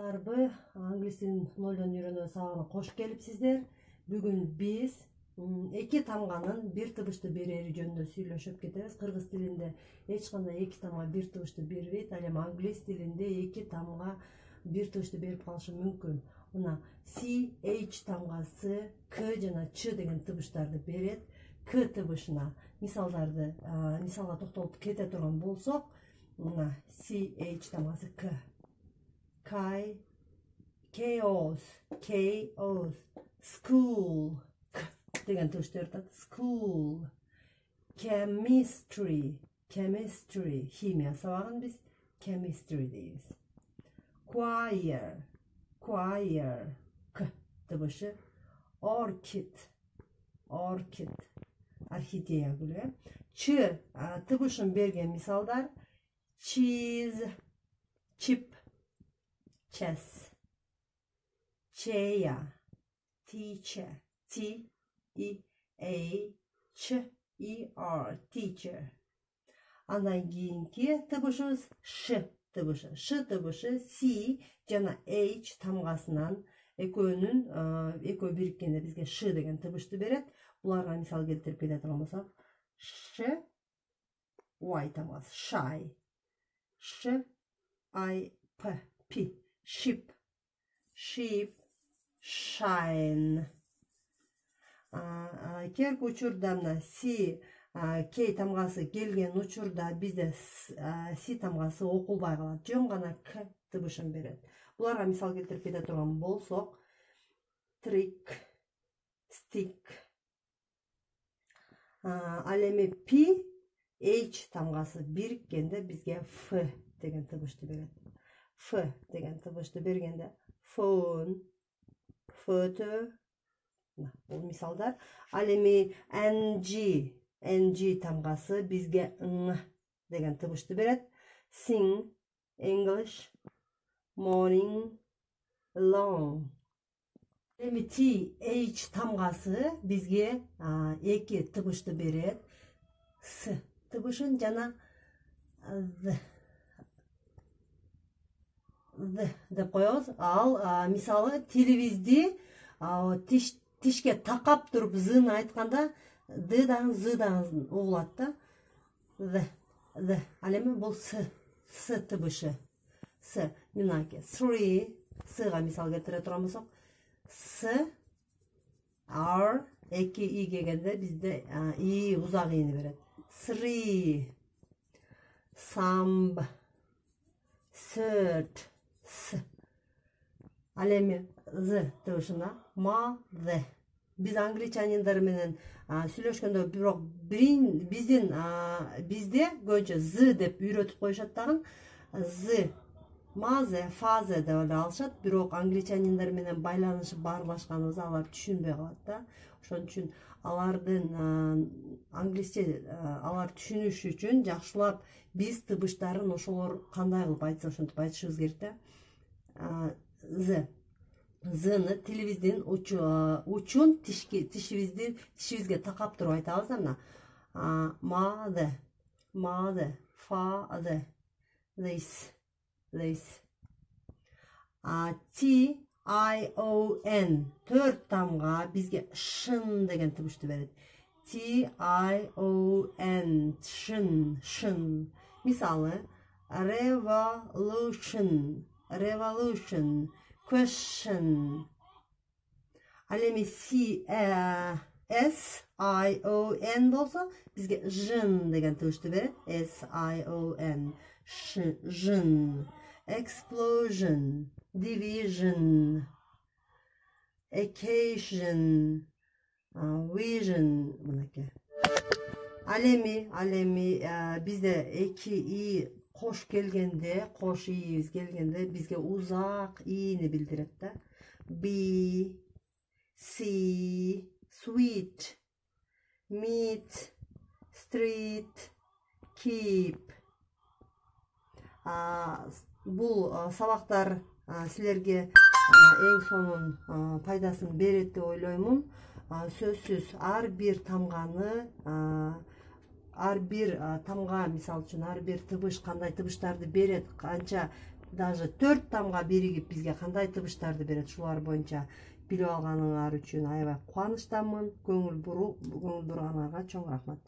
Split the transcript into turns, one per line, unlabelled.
Арбы англис тилин нолдон үйрөнүү сабагына кош келипсиздер. Бүгүн биз эки тамганын бир табышты берери жөнүндө сүйлөшүп кетебиз. Кыргыз тилинде эч кандай эки тамга бир табышты бербейт. Ал эми англис тилинде эки тамга бир табышты берип калышы мүмкүн. Мына CH тамгасы К жана Ч деген табыштарды берет. К табышына мисалга токтолуп кете турган болсок, мына CH тамгасы К. Kai, chaos, chaos, school, деген табышты берет. School, chemistry, chemistry, химия сабагын биз chemistry дейбиз. Choir, choir, К табышы. Orchid, orchid, орхидея гүлү. Ч табышын берген мисалдар: cheese, chip, chess, chair, teacher, T-E-A-C-H-E-R, teacher. Андан кийинки табышыбыз Ш табышы. Ш табышы C жана H тамгасынан экөө бириккенде бизге Ш деген табышты берет. Буларга мисал келтирип кете турган болсок, Ш, Y тамгасы, shy, Ш, I, P, P, ship, sheep, shine. Керки учурда мына C, K тамгасы келген учурда бизде C тамгасы окулбай калат. Жөн гана К табышын берет. Буларга мисал келтирип кете турган болсок, trick, stick. Ал эми P, H тамгасы бириккенде бизге F деген табышты берет. F деген табышты бергенде phone, photo, бул мисалдар. Ал эми NG тамгасы бизге Н деген табышты берет. Sing, English, morning, long. Эми TH тамгасы бизге эки табышты берет. С табышын жана деп коебуз. Ал мисалы телевизди тишке такап туруп зыны айтканда Д дагы З дагы угулат да. Ал эми бул С табышы. С минаки three, Сга мисал келтире турган болсок, С, R, эки И келгенде бизде И узак ийини берет. Three, Samb, third, С. Ал эми З табышына mother. Биз англичаниндар менен сүйлөшкөндө бирок бизде көбүнчө З деп үйрөтүп коюшат дагы. З, мазе, фазе деп эле алышат, бирок англичаниндар менен байланышып баарлашканыбызда алар түшүнбөй калат да. Ошон үчүн алардын англисче алар түшүнүш үчүн жакшылап биз табыштарын ошолор кандай кылып айтса ошентип айтышыбыз керек да. З. Зны тилибиздин учун тишибизге такап туруп айтабыз да мына. Mother, mother, father, this. T-I-O-N төрт тамга бизге шын деген табышты берет. T-I-O-N шын. Мисалы revolution, question. Ал эми S-I-O-N болсо бизге жын деген табышты берет. S-I-O-N жын. Explosion, division, occasion, vision. Ал эми бизде эки И кош келгенде, кош ийибиз келгенде бизге узак ийини билдирет да. Be, see, sweet, meet, street, keep. Бул сабактар силерге эң сонун пайдасын берет деп ойлоймун. Сөзсүз ар бир тамга мисал үчүн ар бир табыш кандай табыштарды берет, канча даже 4 тамга биригип бизге кандай табыштарды берет, шулар боюнча билип алганыңар үчүн аябай кубанычтамын. Көңүл бурганыңарга чоң рахмат.